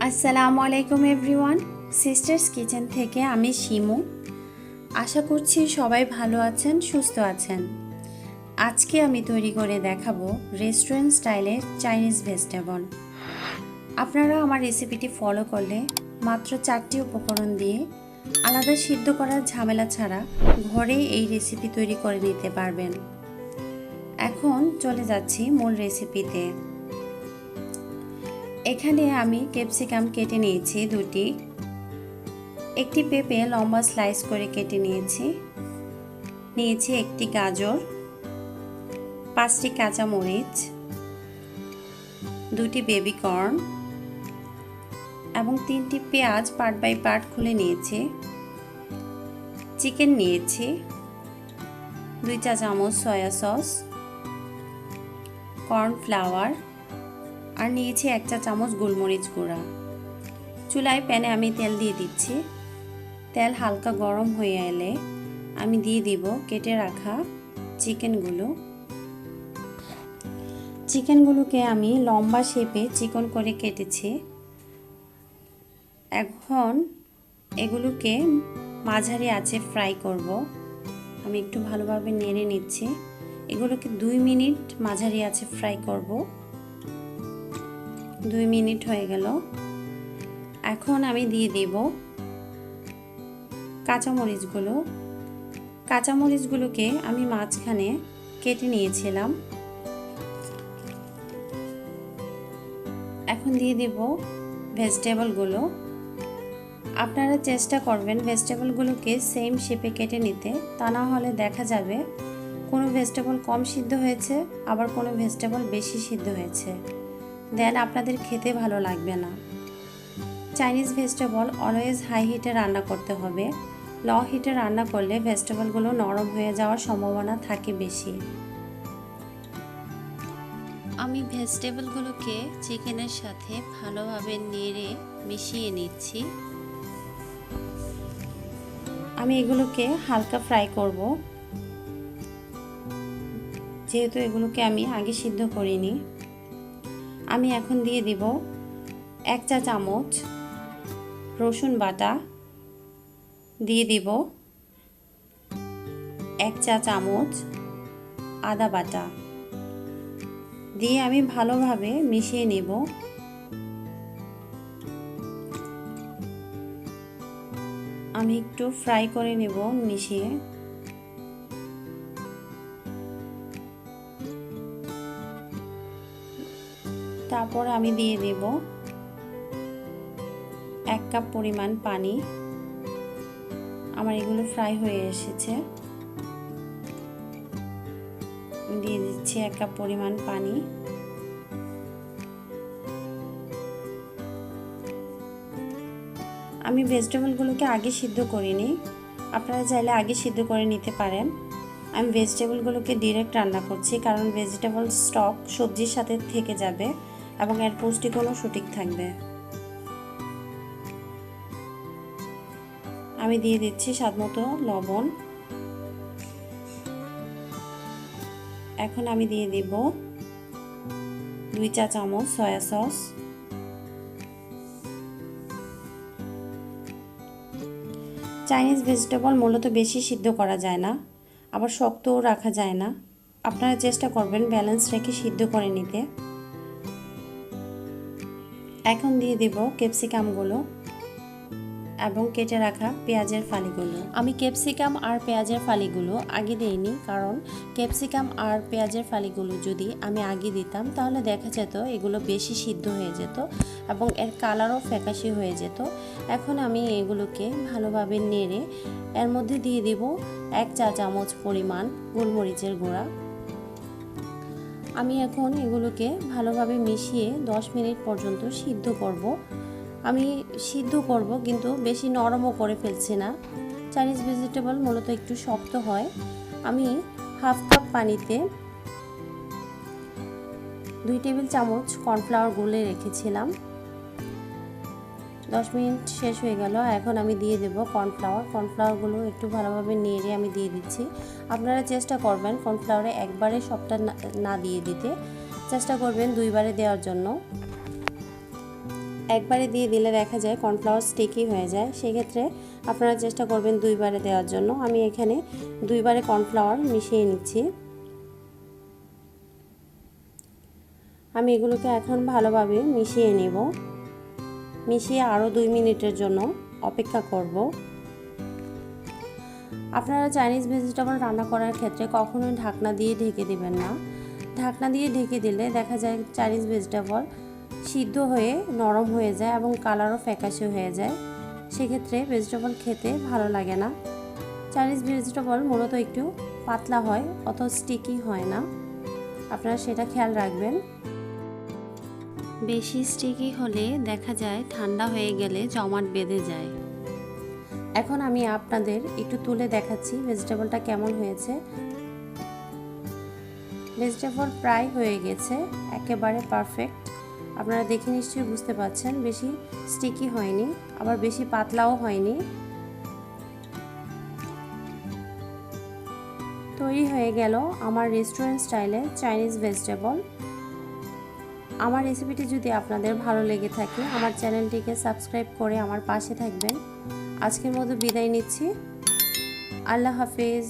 আসসালামু আলাইকুম everyone, sisters kitchen থেকে আমি শিমু। আশা করছি সবাই ভালো আছেন, সুস্থ আছেন। আজকে আমি তৈরি করে দেখাবো রেস্টুরেন্ট স্টাইলের চাইনিজ ভেজিটেবল। আপনারা আমার রেসিপিটি ফলো করলে মাত্র 4টি উপকরণ দিয়ে আলাদা সিদ্ধ করার ঝামেলা ছাড়া ঘরে এই রেসিপি তৈরি করে নিতে পারবেন। এখন চলে যাচ্ছি মূল রেসিপিতে। এখানে আমি ক্যাপসিকাম কেটে নিয়েছি দুটি, একটি পেঁপে লম্বা স্লাইস করে কেটে নিয়েছি একটি গাজর, 5টি কাঁচামরিচ, দুটি বেবি কর্ন এবং 3টি পেঁয়াজ পার্ট বাই পার্ট খুলে নিয়েছি। চিকেন নিয়েছি, 2 চা চামচ সয়া সস, কর্নফ্লাওয়ার আর নিয়েছি 1 চা চামচ গোলমরিচ গুঁড়া। চুলায় প্যানে আমি তেল দিয়ে দিচ্ছি। তেল হালকা গরম হয়ে এলে আমি দিয়ে দিব কেটে রাখা চিকেনগুলোকে আমি লম্বা শেপে চিকন করে কেটেছি। এখন এগুলোকে মাঝারি আঁচে ফ্রাই করব। আমি একটু ভালোভাবে নেড়ে নিচ্ছি। এগুলোকে 2 মিনিট মাঝারি আঁচে ফ্রাই করব। 2 মিনিট হয়ে গেল। এখন আমি দিয়ে দেব কাঁচামরিচগুলোকে আমি মাঝখানে কেটে নিয়েছিলাম। এখন দিয়ে দেব ভেজিটেবলগুলো। আপনারা চেষ্টা করবেন ভেজিটেবলগুলোকে সেম শেপে কেটে নিতে, তা না হলে দেখা যাবে কোনো ভেজিটেবল কম সিদ্ধ হয়েছে, আবার কোনো ভেজিটেবল বেশি সিদ্ধ হয়েছে, দেন আপনাদের খেতে ভালো লাগবে না। চাইনিজ ভেজিটেবল অলওয়েজ হাই হিটে রান্না করতে হবে। লো হিটে রান্না করলে ভেজিটেবলগুলো নরম হয়ে যাওয়ার সম্ভাবনা থাকে বেশি। আমি ভেজিটেবলগুলোকে চিকেনের সাথে ভালোভাবে নেড়ে মিশিয়ে নিচ্ছি। আমি এগুলোকে হালকা ফ্রাই করব, যেহেতু এগুলোকে আমি আগে সিদ্ধ করিনি। আমি এখন দিয়ে দিব 1 চা চামচ রসুন বাটা, দিয়ে দিব 1 চা চামচ আদা বাটা, দিয়ে আমি ভালোভাবে মিশিয়ে নেব। আমি একটু ফ্রাই করে নেব মিশিয়ে। তারপর আমি দিয়ে দেব 1 কাপ পরিমাণ পানি। আমার এগুলো ফ্রাই হয়ে এসেছে। দিয়ে দিচ্ছি 1 কাপ পরিমাণ পানি। আমি ভেজিটেবলগুলোকে আগে সিদ্ধ করিনি, আপনারা চাইলে আগে সিদ্ধ করে নিতে পারেন। আমি ভেজিটেবলগুলোকে ডিরেক্ট রান্না করছি, কারণ ভেজিটেবল স্টক সবজির সাথে থেকে যাবে এবং এর পুষ্টিগুণও সঠিক থাকবে। আমি দিয়ে দিচ্ছি স্বাদমতো লবণ। এখন আমি দিয়ে দিব 2 চা চামচ সয়া সস। চাইনিজ ভেজিটেবল মূলত বেশি সিদ্ধ করা যায় না, আবার শক্তও রাখা যায় না। আপনারা চেষ্টা করবেন ব্যালেন্স রেখে সিদ্ধ করে নিতে। এখন দিয়ে দেব ক্যাপসিকামগুলো এবং কেটে রাখা পেঁয়াজের ফালিগুলো। আমি ক্যাপসিকাম আর পেঁয়াজের ফালিগুলো আগে দিইনি, কারণ ক্যাপসিকাম আর পেঁয়াজের ফালিগুলো যদি আমি আগে দিতাম তাহলে দেখা যেত এগুলো বেশি সিদ্ধ হয়ে যেত এবং এর কালারও ফ্যাকাশে হয়ে যেত। এখন আমি এগুলোকে ভালোভাবে নেড়ে এর মধ্যে দিয়ে দেব 1 চা চামচ পরিমাণ গোলমরিচের গুঁড়া। আমি এখন এগুলোকে ভালোভাবে মিশিয়ে 10 মিনিট পর্যন্ত সিদ্ধ করব। আমি সিদ্ধ করব, কিন্তু বেশি নরমও করে ফেলছি না। চাইনিজ ভেজিটেবল মূলত একটু শক্ত হয়। আমি হাফ কাপ পানিতে 2 টেবিল চামচ কর্নফ্লাওয়ার গুলে রেখেছিলাম। 10 মিনিট শেষ হয়ে গেল। এখন আমি দিয়ে দেব কর্নফ্লাওয়ারগুলো একটু ভালোভাবে নেড়ে আমি দিয়ে দিচ্ছি। আপনারা চেষ্টা করবেন কর্নফ্লাওয়ারে একবারে সবটা না দিয়ে দিতে, চেষ্টা করবেন 2 বারে দেওয়ার জন্য। একবারে দিয়ে দিলে দেখা যায় কর্নফ্লাওয়ার স্টিকি হয়ে যায়। সেক্ষেত্রে আপনারা চেষ্টা করবেন 2 বারে দেওয়ার জন্য। আমি এখানে 2 বারে কর্নফ্লাওয়ার মিশিয়ে নিচ্ছি। আমি এগুলোকে এখন ভালোভাবে মিশিয়ে নেব। মিশিয়ে আরও 2 মিনিটের জন্য অপেক্ষা করব। আপনারা চাইনিজ ভেজিটেবল রান্না করার ক্ষেত্রে কখনোই ঢাকনা দিয়ে ঢেকে দিবেন না। ঢাকনা দিয়ে ঢেকে দিলে দেখা যায় চাইনিজ ভেজিটেবল সিদ্ধ হয়ে নরম হয়ে যায় এবং কালারও ফ্যাকাশে হয়ে যায়। সেক্ষেত্রে ভেজিটেবল খেতে ভালো লাগে না। চাইনিজ ভেজিটেবল মূলত একটু পাতলা হয়, অত স্টিকি হয় না। আপনারা সেটা খেয়াল রাখবেন। বেশি স্টিকি হলে দেখা যায় ঠান্ডা হয়ে গেলে জমাট বেঁধে যায়। এখন আমি আপনাদের একটু তুলে দেখাচ্ছি ভেজিটেবলটা কেমন হয়েছে। ভেজিটেবল প্রায় হয়ে গেছে, একেবারে পারফেক্ট। আপনারা দেখে নিশ্চয়ই বুঝতে পারছেন, বেশি স্টিকি হয়নি, আবার বেশি পাতলাও হয়নি। তৈরি হয়ে গেল আমার রেস্টুরেন্ট স্টাইলে চাইনিজ ভেজিটেবল। আমার রেসিপিটি যদি আপনাদের ভালো লেগে থাকে আমার চ্যানেলটিকে সাবস্ক্রাইব করে আমার পাশে থাকবেন। আজকের মতো বিদায় নিচ্ছি। আল্লাহ হাফেজ।